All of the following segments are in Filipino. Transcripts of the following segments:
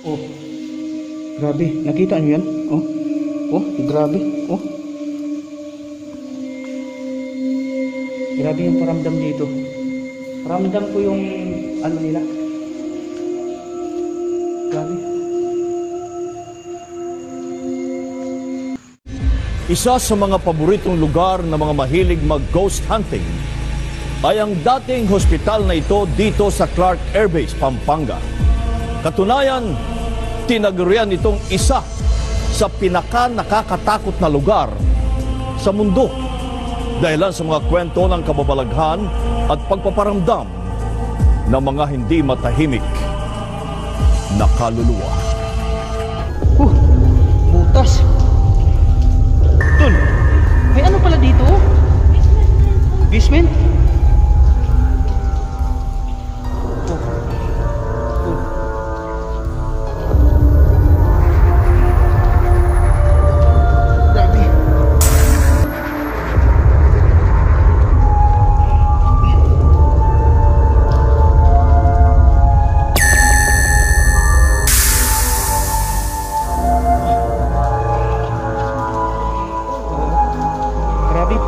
Oh, grabe. Nakita nyo yan? Oh, oh, grabe. Oh. Grabe yung paramdam dito. Paramdam ko yung ano nila. Grabe. Isa sa mga paboritong lugar ng mga mahilig mag-ghost hunting ay ang dating hospital na ito dito sa Clark Air Base, Pampanga. Katunayan, tinagurian itong isa sa pinaka-nakakatakot na lugar sa mundo dahilan sa mga kwento ng kababalaghan at pagpaparamdam ng mga hindi matahimik na kaluluwa. Butas. Tol, may ano pala dito? Basement?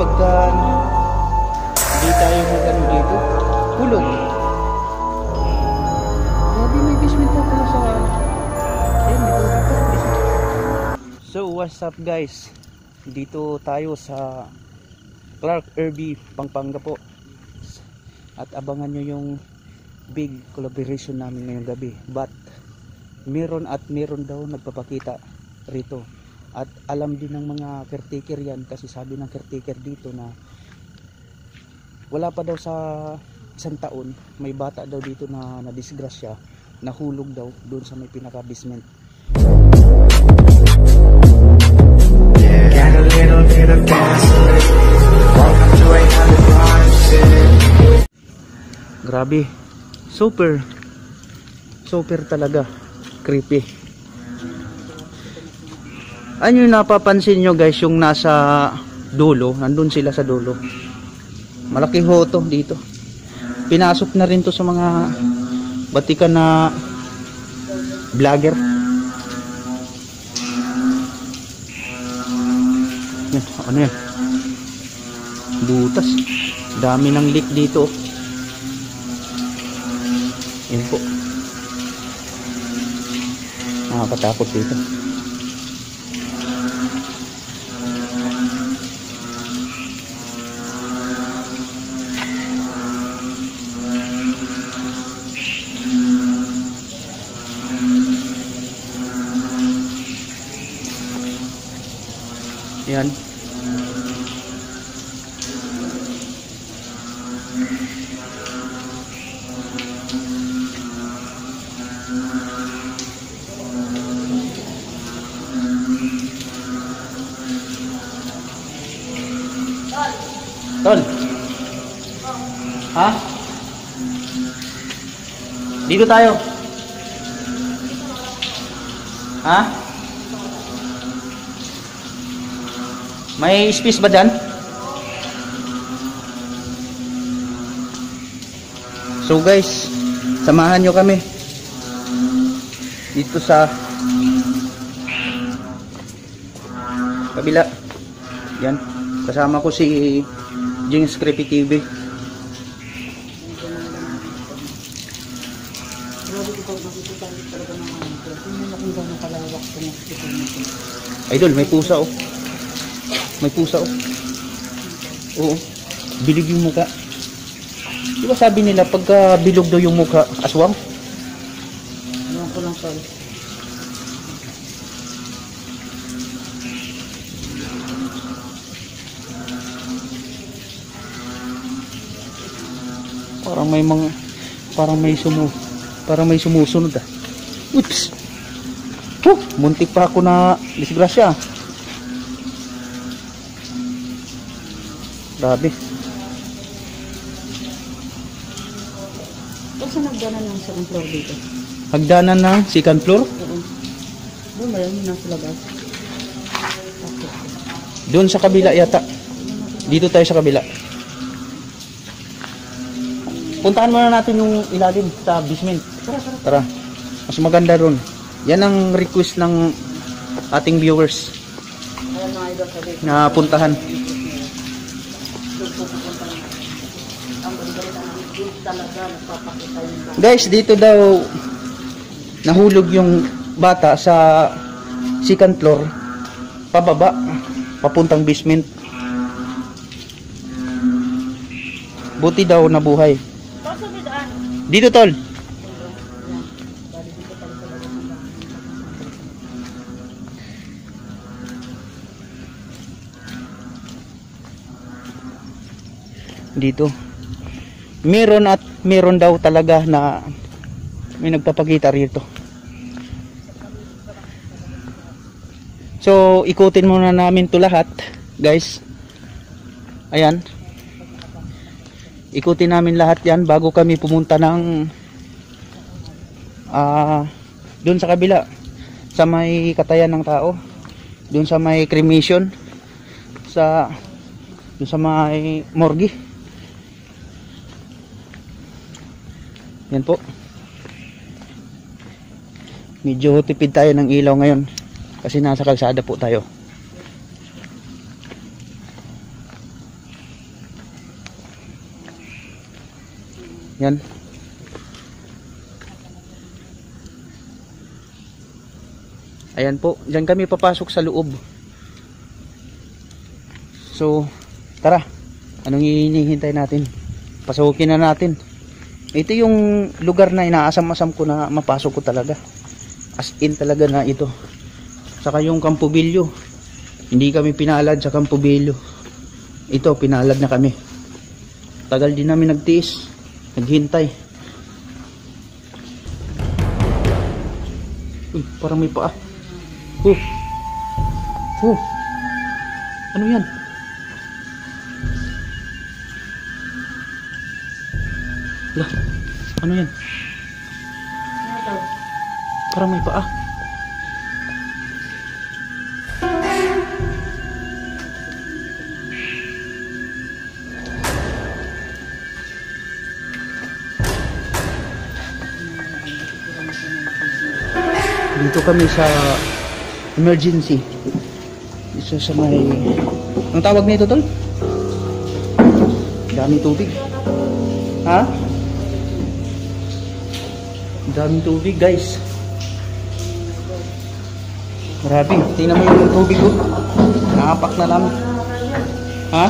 Pagka di tayo magano dito, hulog. Grabe, may basement pa pala sa So what's up guys, dito tayo sa Clark Air Base, Pampanga po, at abangan nyo yung big collaboration namin ngayong gabi. But meron daw nagpapakita rito. At alam din ng mga caretaker yan, kasi sabi ng caretaker dito na wala pa daw sa isang taon, may bata daw dito na nadisgrasya, nahulog daw doon sa may pinaka-basement. Grabe, super talaga creepy. Ano yung napapansin nyo guys, yung nasa dulo, nandun sila sa dulo. Malaki ho to dito. Pinasok na rin to sa mga batikan na vlogger. Yan, ano yan? Butas. Dami ng leak dito. Yan po. Nakakatakot dito. Yan. Tol. Ha? Dito tayo. Ha? May space ba dyan? So guys, samahan nyo kami dito sa kabila. Yan, kasama ko si Jings Creepy TV. Idol, may pusa oh. May pusa oh. Oo. Bilog yung mukha. Di ba sabi nila pagka bilog daw yung mukha, aswang? Ano ko lang sabi. Parang may sumusunod ah. Oops. Muntik pa ako na disgrasya. Grabe. Saan hagdanan ng second floor dito? Hagdanan ng second floor? Oo. Doon ba yun? Nasa labas? Doon sa kabila yata. Dito tayo sa kabila. Puntahan muna natin yung ilalim sa basement. Tara. Mas maganda ron. Yan ang request ng ating viewers Ayan mga idol, sabi. na puntahan. Ang ganda namin dito talaga nagpapakita yung bata. Guys, dito daw nahulog yung bata sa second floor pababa papuntang basement. Buti daw nabuhay. Dito tol. Dito. Meron at meron daw talaga na may nagpapakita rito. So, ikutin muna namin to lahat, guys. Ayan. Ikutin namin lahat yan bago kami pumunta ng doon sa kabila, sa may katayan ng tao, doon sa may cremation, doon sa may morgue. Yan po. Medyo tipid tayo ng ilaw ngayon kasi nasa kalsada po tayo. Yan. Ayan po, diyan kami papasok sa loob. So, tara. Anong hinihintay natin? Pasukin na natin. Ito yung lugar na inaasam-asam ko na mapasok ko talaga. As in talaga na ito. Saka yung Campobillo. Hindi kami pinalad sa Campobillo. Ito, pinalad na kami. Tagal din namin nagtiis. Naghintay. Uy, parang may paa. Ano yan? Lah, ano yan? Parang may paa. Dito kami sa emergency. Isa sa may... Ang tawag nito, tol? Daming tubig. Ha? Daming tubig, guys. Grabe. Tingnan mo yung tubig ko. Nakapak na namin. Ha?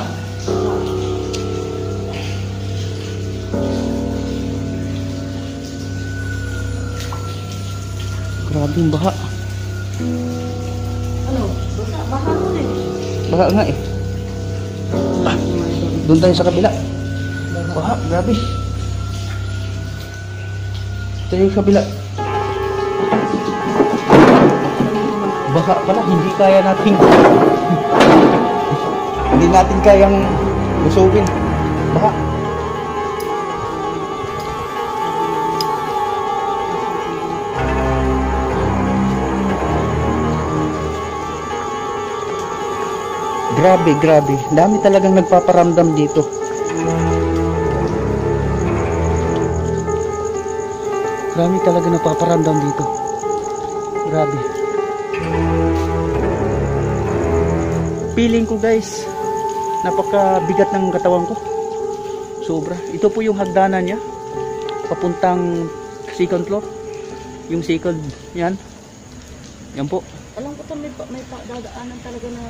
Grabe yung baha. Ano? Baha mo eh. Baha nga eh. Doon tayo sa kabila. Baha, grabe. Ito yung kabila. Baha pala, hindi kaya natin. Hindi natin kayang lusugin. Baha. Grabe, grabe. Dami talagang nagpaparamdam dito. Grabe talaga nagpaparamdam dito. Grabe. Feeling ko, guys, napakabigat ng katawan ko. Sobra. Ito po yung hagdanan niya. Papuntang second floor. Yung second, yan. Yan po. Alam ko to may dadaanan talaga na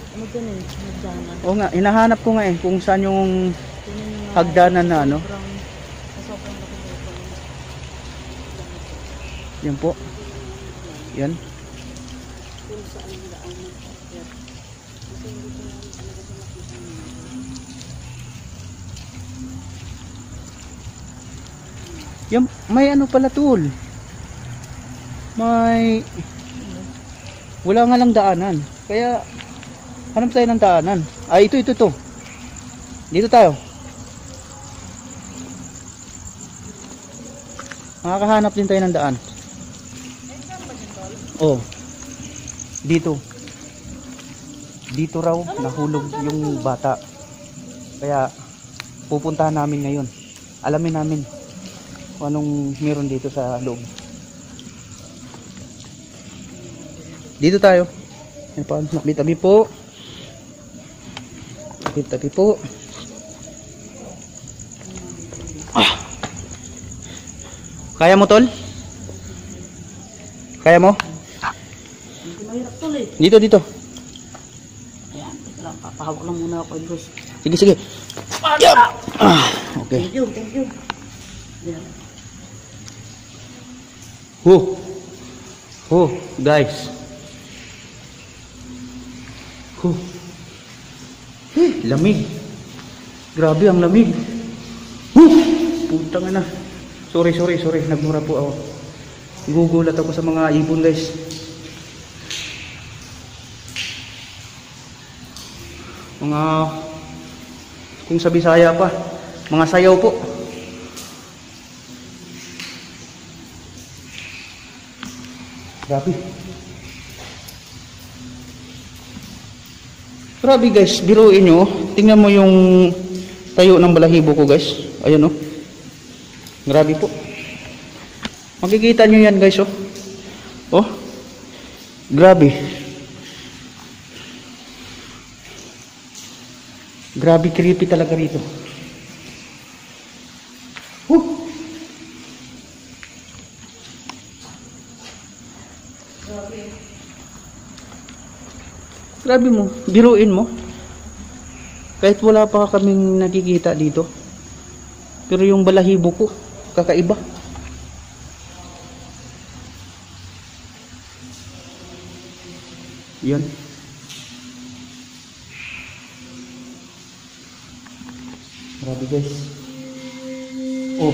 ano dyan eh, hagdanan. Oo nga, hinahanap ko nga eh kung saan yung hagdanan na ano. Sobrang laki nito. Yan po. Yan. Kung saan yung daanan. Kasi hindi ko namin talaga sa makita niya. Yan, may ano pala tool. May wala nga lang daanan. Kaya hanap tayo ng daanan. Ay, ito. Dito tayo. Makakahanap din tayo ng daan. Oh. Dito. Dito raw nahulog yung bata. Kaya pupuntahan namin ngayon. Alamin namin kung anong meron dito sa loob. Dito tayo. Yan pa, tabi-tabi po. Tabi-tabi po. Kaya mo, tol? Kaya mo? Hindi mahirap tol eh. Dito, dito. Ayan, ito lang. Papahawak lang muna ako, boss. Sige, sige. Yup! Okay. Thank you, thank you. Ayan. Guys. Lamig. Grabe ang lamig. Putang ina. Sorry. Nagmura po ako. Gugulat ako sa mga ibon, guys. Mga kung sa Bisaya pa, mga sayaw po. Grabe guys, biruin nyo. Tingnan mo yung tayo ng balahibo ko, guys. Ayan oh. Grabe po. Makikita nyo yan, guys oh. Oh. Grabe. Grabe creepy talaga rito. Grabe mo, biruin mo. Kahit wala pa kaming nakikita dito. Pero yung balahibo ko, kakaiba. Yan. Grabe guys. Oh.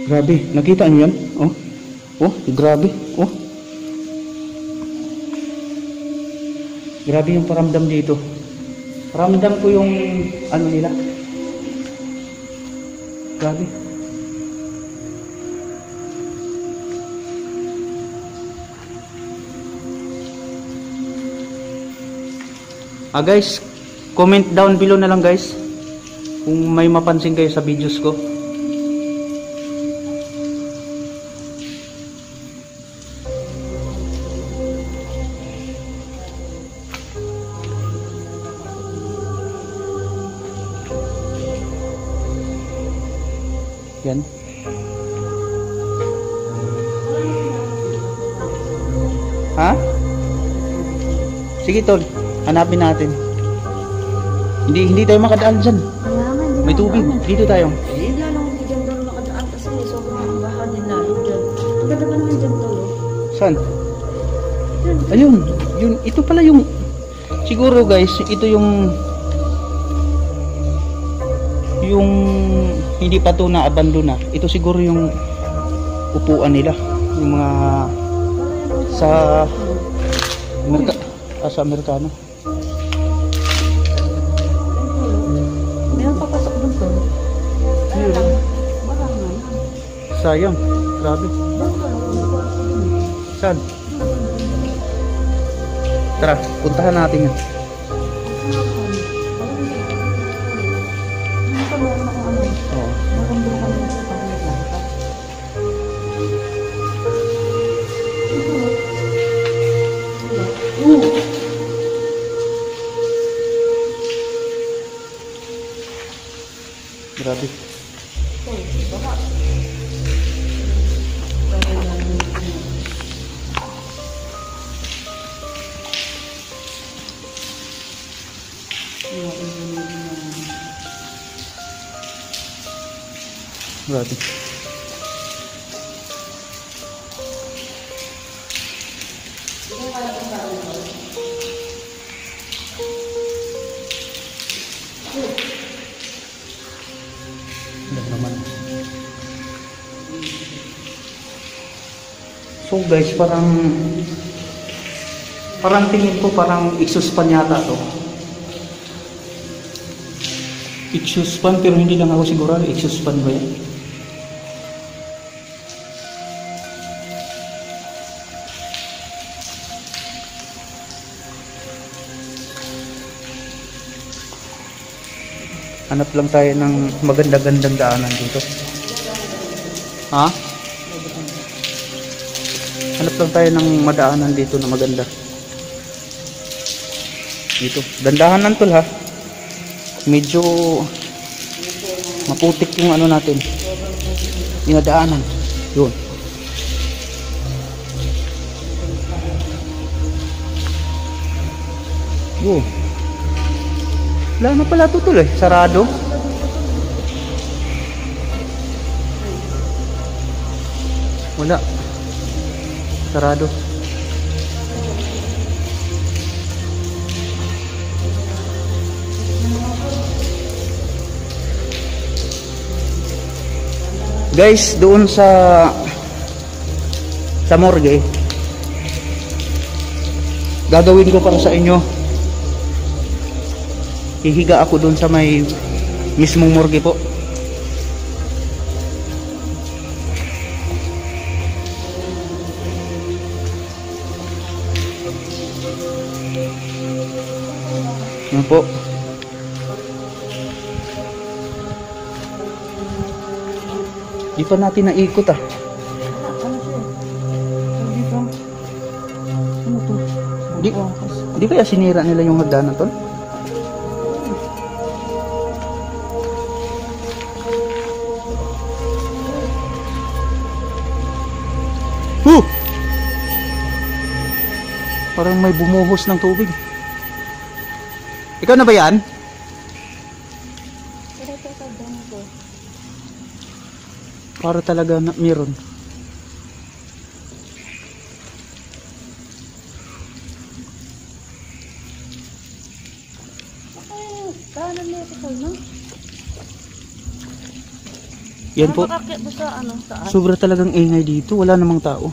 Grabe, nakita niyo yan? Oh. Oh, grabe. Oh. Grabe yung paramdam dito. Paramdam ko yung ano nila. Grabe. Guys, comment down below na lang guys kung may mapansin kayo sa videos ko. Yan. Ha? Sige tol, hanapin natin. Hindi tayo makadaan dyan. May tubig. Dito tayo. Hindi lang hindi dyan daw nakadaan kasi sobrang bahan nila dyan. Ang ganda ba naman dyan tol? Saan? Yan. Ayun. Yun. Ito pala yung siguro guys, ito yung hindi pa to na-abandon na. Ito siguro yung upuan nila. Yung mga sa Amerikano. Meron papasok doon tol. Kaya lang, baka nga yan. Sayang. Grabe. Saan? Tara, puntahan natin yan. Oo. Grabe. Grabe. So guys, parang tingin ko parang exhaust yata to. Exhaust fan, pero hindi lang ako sigurado exhaust fan ba yan. Hanap lang tayo ng maganda-gandang daanan dito. Ha? Hanap lang tayo ng madaanan dito na maganda. Dito. Dandahan lang tol ha. Medyo maputik yung ano natin. Dinadaanan. Yun. Oh. Wala na pala tutol eh. Sarado. Wala. Sarado. Guys, doon sa morgue, gagawin ko para sa inyo. Hihiga ako doon sa may mismong morgue po. Yan po. Di pa natin naikot ah. Ano siya? Dito. Ano to? Di kaya sinira nila yung hagdanan tol? Parang may bumuhos ng tubig. Ikaw na ba yan? Para talaga na meron. Kanan mo ito no? Yan po. Makakit mo sa ano? Saan? Sobra talagang ingay dito. Wala namang tao.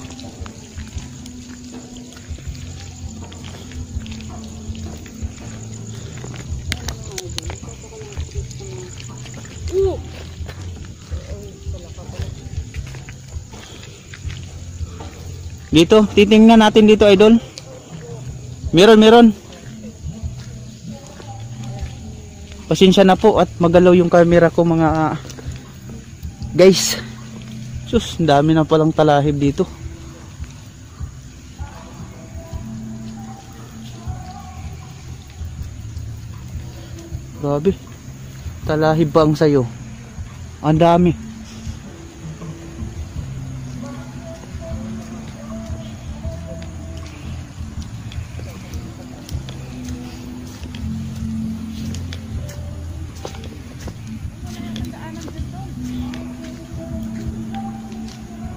Dito, titingnan natin dito idol. Meron. Pasensya na po at magalaw yung camera ko mga guys. Sus, dami na palang talahib dito. Grabe. Talahib pa ang sayo. Ang dami.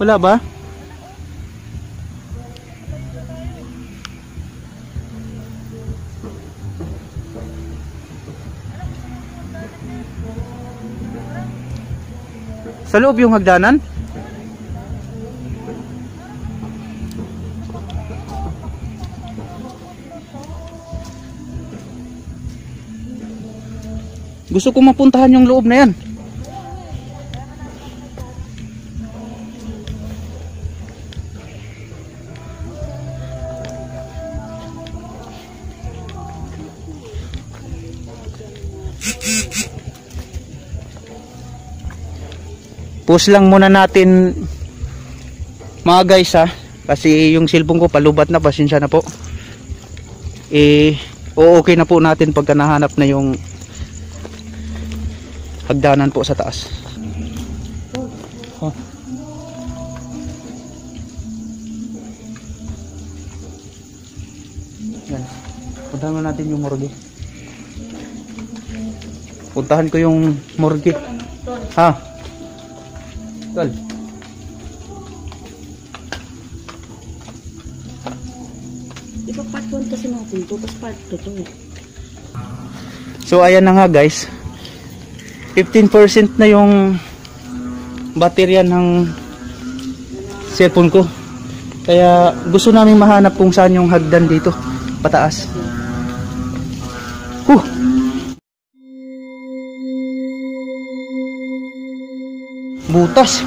Wala ba? Sa loob yung hagdanan? Gusto ko mapuntahan yung loob na yan. Pause lang muna natin mga guys ha, kasi yung cellphone ko palubat na, pasensya na po. Okay na po natin pagka nahanap na yung hagdanan po sa taas. Yan. Puntahan mo natin yung morgue. Puntahan ko yung morgue. Ha? Tol. Iba part 1 kasi natin ito, tapos part 2 to eh. So ayan na nga guys, 15% na yung baterya ng cellphone ko. Kaya gusto namin mahanap kung saan yung hagdan dito pataas. Butas.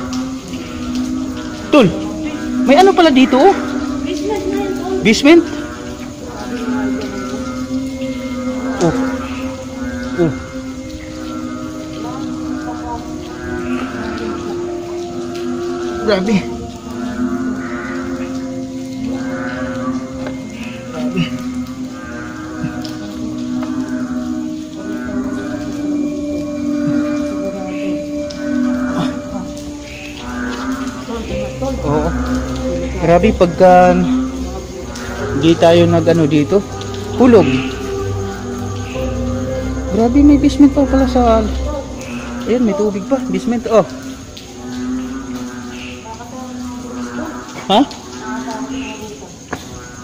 Tol, may ano pala dito oh? Basement? Oh. Grabe. Grabe pagka hindi tayo nag-ano dito. Hulog. Grabe, may basement pa pala sa... Ayan, may tubig pa. Basement, oh. Ha?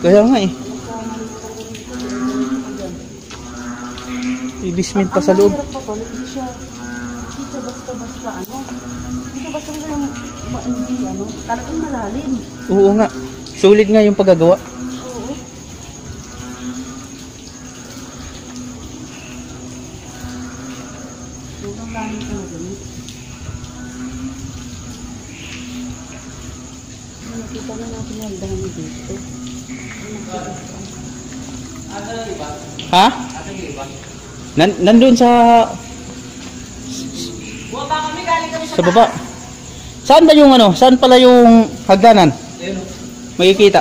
Kaya nga eh. May basement pa sa loob. Hindi siya basta-basta ano. Hindi siya basta ano. Talagang malalim. Oo nga. Solid nga yung paggagawa. Oo. Sobrang dami ko na ganit. Nakita na natin yung dami dito. Ha? Nandun sa... Sa baba. Saan ba yung ano? Saan pala yung hagdanan? Makikita.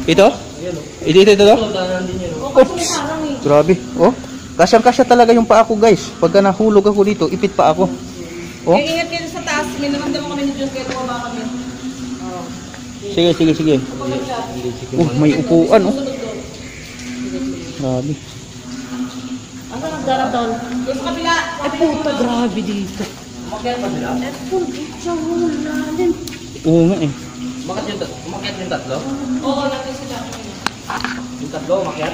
Ito? Ito. Oops. Grabe. Oh. Kasyang-kasya talaga yung paa ko, guys. Pagka nahulog ako dito, ipit pa ako. Oh. Ingat kayo sa taas. May naramdaman kami ni Diyos kayo tumaba kami. Sige. May upuan, oh. Grabe. Ano nagdarap doon? Doon sa kabila. Ay puta, grabe dito. Umakyat pa sila? Ay puta, lalim. Oo nga eh. Umakyat yung tatlo? Oo, natin sila. Yung tatlo, umakyat?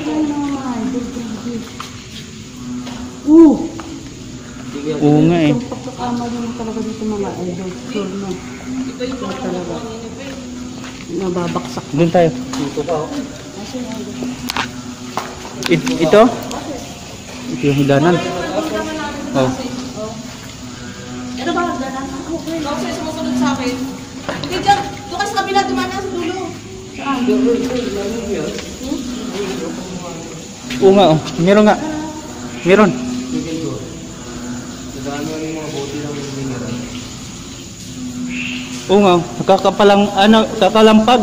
Oo nga eh. Yung pagkakamali mo talaga dito mga idol. Sure na. Ito yung Talaga. Nababaksak. Doon tayo. dito pa. Ito? Ito yung hilanan. Oh. Ano ba? Danan? Okay. Ikaw sa'yo sumusunod sa akin. Hindi dyan. Doon ka sa kabila, dumaan na sa dulo. Saan? Oo nga oh. Meron nga. Meron. Oo nga oh. Kakalampag.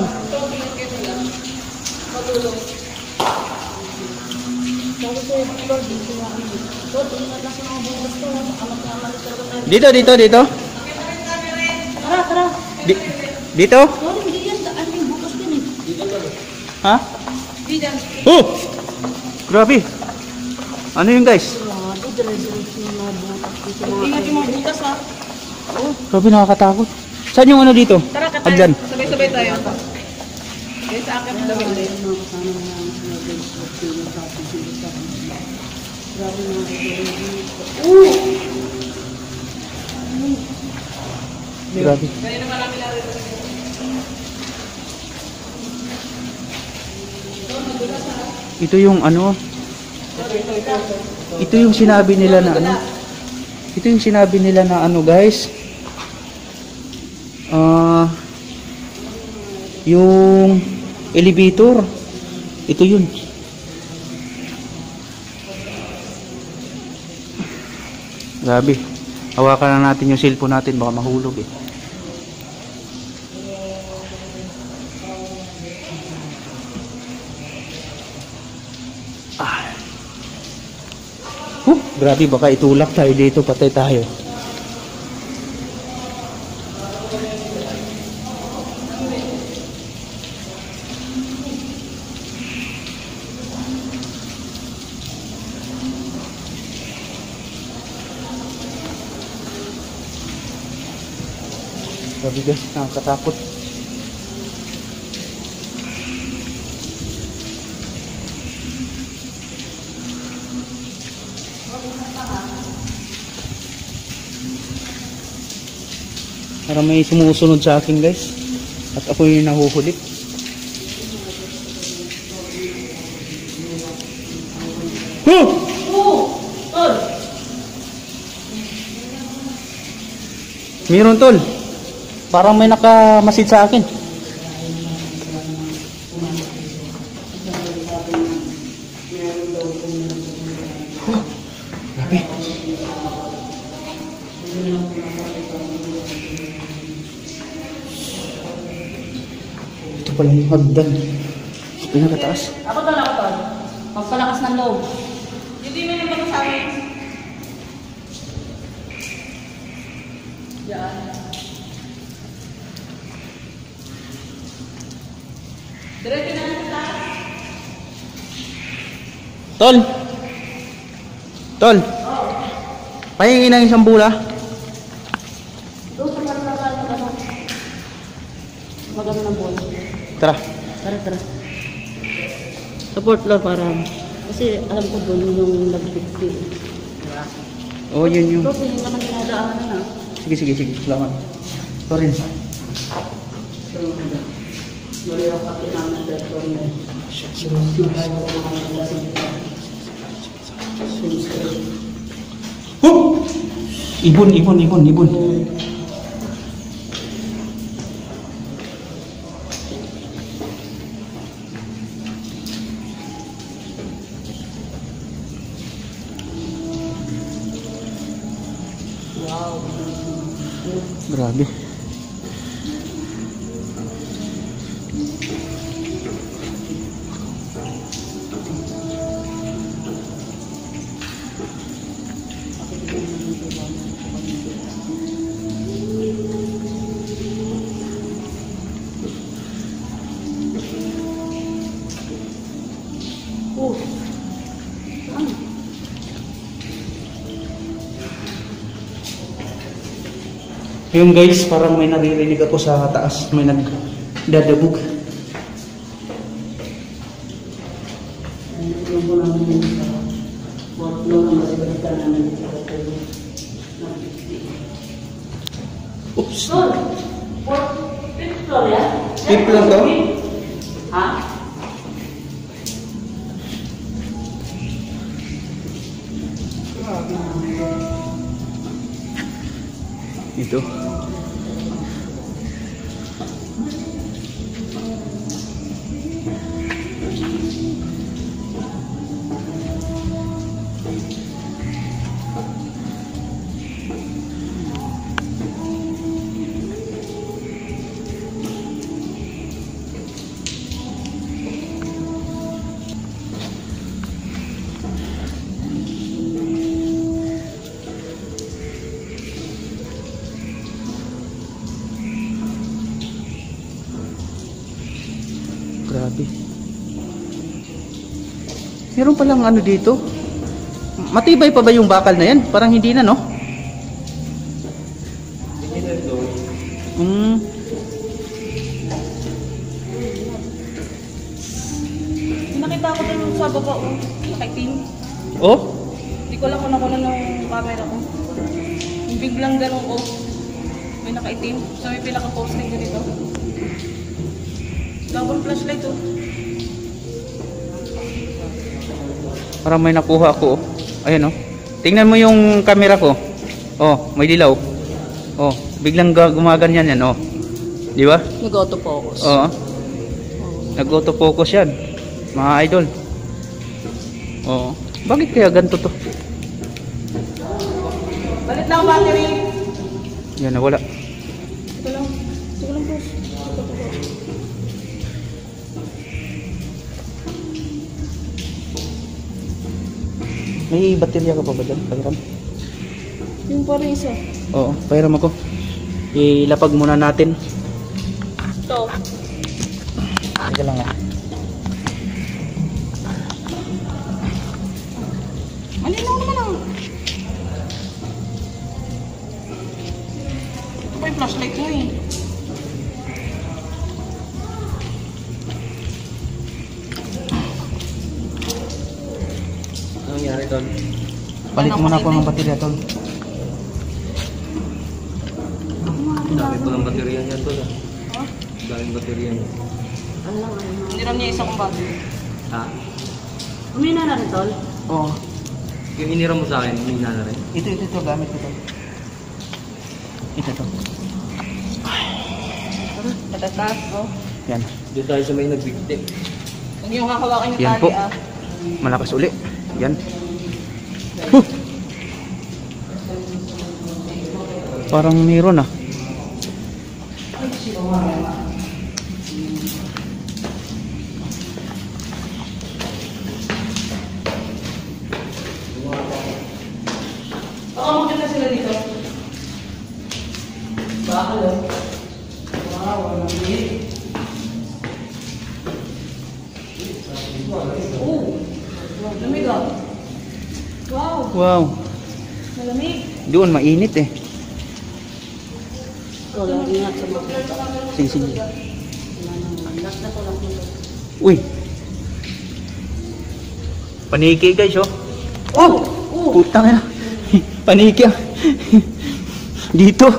Dito. Tara. Dito? Sorry, hindi yan. Daan yung bukas din eh. Ha? Hindi dyan. Oh! Grabe. Ano yun, guys? Grabe, dire-diretso yung mga bukas dito mga Ingat yung mga butas ha. Grabe, nakakatakot. Saan yung ano dito? Tara ka Andyan. tayo. Sabay-sabay tayo. Kaya sa akin ang dami ulit. mga kasama na namin sa mga guys. Grabe mga Grabe. Kanina marami na rin. Ito yung ano. Ito yung sinabi nila na ano. Ito yung sinabi nila na ano, guys. Yung elevator. Ito yun. Grabe. Hawakan na natin yung cellphone natin, baka mahulog eh. Grabe, baka itulak tayo dito, patay tayo. Grabe guys, nakakatakot. Para may sumusunod sa akin guys. At ako yung nahuhuli. Meron tol. Parang may nakamasid sa akin. Grabe. Ito pala yung hagdan. Pinakataas. Ako tol. Magpalakas ng loob. Hindi may naman sa akin. Yan. Diretso na lang sa Tol! Tol! Pahingi ng isang bula. doon sa maganda. Maganda ng bola. Tara. Tara. Support lang para kasi alam ko doon yung nag-50. Diba? Oh, yun yung... Bro, hindi naman dinadaanan na. Sige. Salamat. Torin. Wala yung pati namin sa Torin. Ibon. Wow. Grabe. Oh. Yung guys, parang may naririnig ako sa taas. May nagdadabog. Yung po namin sa workflow na masibalitan namin sa Torin. Oops. Tol! Fifth floor yan? Fifth floor to? Ha? Ito. Grabe. Meron palang ano dito. Matibay pa ba yung bakal na yan? Parang hindi na, no? Nakita ko doon sa baba, nakaitim. Oh? Hindi ko lang kung nakuha ng camera ko. Yung biglang ganun ko, may nakaitim. So may pinaka-posting ko dito. Double flashlight oh. Parang may nakuha ako. Ayan, oh. Tingnan mo yung camera ko. Oh, may dilaw. Oh, biglang gumaganyan yan, oh. Di ba? Nag-autofocus. Oo. Nag-autofocus yan. Mga idol. Oo. Bakit kaya ganito to? Balit lang battery. Yan, nawala. Ito lang boss. May baterya ka pa ba dyan? Pahiram? Yung parang isa. Oo, pahiram ako. Ilapag muna natin. Ito. Teka lang ah. Malinaw naman ang. Ito pa yung flashlight mo eh. Anong nangyari doon? Palit muna ako ng baterya, tol. Dami po ng baterya niyan doon ah. Ha? Daming baterya niyan. Ano lang. Hiniram niya isa kong battery. Ha? Umina na rin tol. Oo. Yung iniram mo sa akin, hindi na rin. Ito, gamit ko to. Ito to. Patatas oh. Yan. Doon tayo sa may nagbigti. Huwag niyong hahawakan yung Yan tali po. ah. Malakas uli. Yan. Huh! Parang mayroon ah. Baka maganda sila dito. Bakal oh. Wow, walang bit. Oh. Lamig ah. Wow. Wow. Malamig. Doon mainit eh. Wala, ingat sa mga. Sige, sige. Uy. Paniki guys oh. Oh! Oh! Putang ina. Paniki ah. Dito.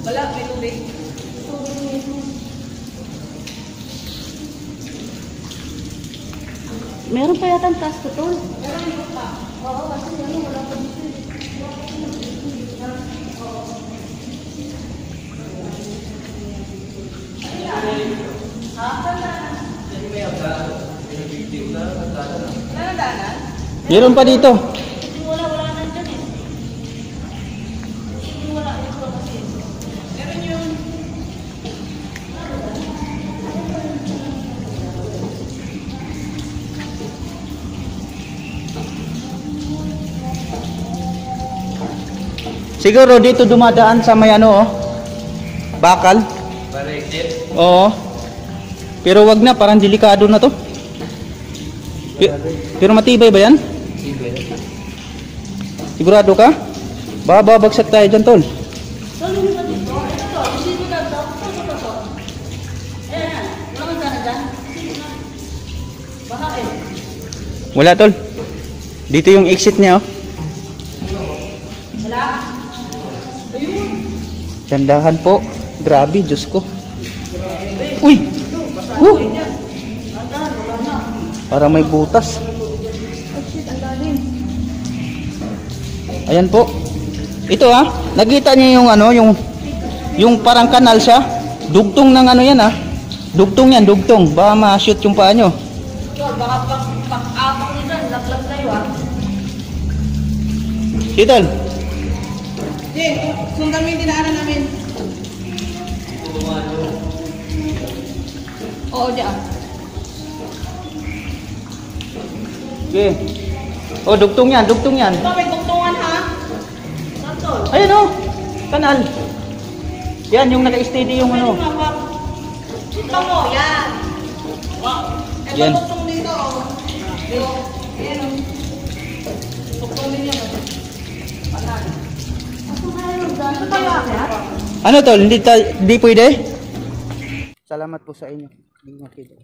Wala, may tubig. Meron pa yata ang task ko tol. Oo, kasi ano, wala pa dito. Meron pa dito. Wala nandyan eh. Wala ito kasi. Meron yun. Siguro dito dumadaan sa may ano oh. Bakal. Para exit. Oo. Pero wag na, parang delikado na to. Pero matibay ba yan? Sigurado ka? Babagsak tayo dyan, tol. Tol, yung ba dito? Ito to. Isip mo daw to. Ito. Ayan. Wala kang sana dyan. Baka eh. Wala, tol. Dito yung exit niya, oh. Wala. Dandahan po. Grabe, Diyos ko. Uy! Parang may butas. Oh shit, ang lalim. Ayan po. Ito ha, nakita niyo yung ano, yung parang kanal siya. Dugtong ng ano yan ha. Dugtong yan, dugtong. Baka ma-shoot yung paa nyo. Tol, baka pag-apak nyo dyan. Laglag tayo ah. Titol, Jay, sundan mo yung dinaanan namin. Oo, dyan. okay. Oh, dugtong yan, dugtong yan. Ito, may tungtungan ha? Saan tol? Ayan oh, kanal. Yan, yung naka-steady yung ano. Ito mo, yan. Ito Yan. tungtong dito. Ayan o. Tungtong din yan. Saan tayo akyat? Ano tol, hindi pwede? Salamat po sa inyo. Hindi makita.